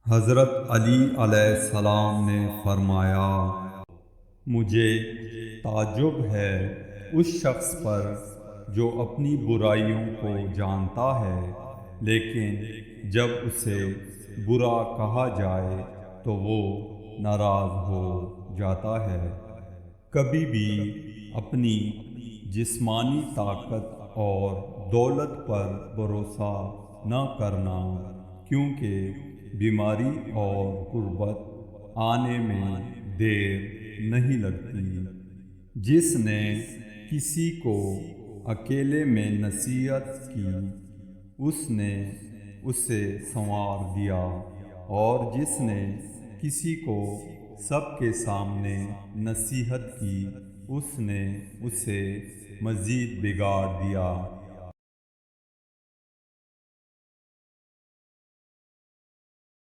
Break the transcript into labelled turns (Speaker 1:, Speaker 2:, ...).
Speaker 1: हज़रत अली अलैहिस्सलाम ने फरमाया, मुझे ताज्जुब है उस शख्स पर जो अपनी बुराइयों को जानता है, लेकिन जब उसे बुरा कहा जाए तो वो नाराज़ हो जाता है। कभी भी अपनी जिस्मानी ताकत और दौलत पर भरोसा न करना, क्योंकि बीमारी और गुर्बत आने में देर नहीं लगती। जिसने किसी को अकेले में नसीहत की, उसने उसे संवार दिया, और जिसने किसी को सबके सामने नसीहत की, उसने उसे मज़ीद बिगाड़ दिया।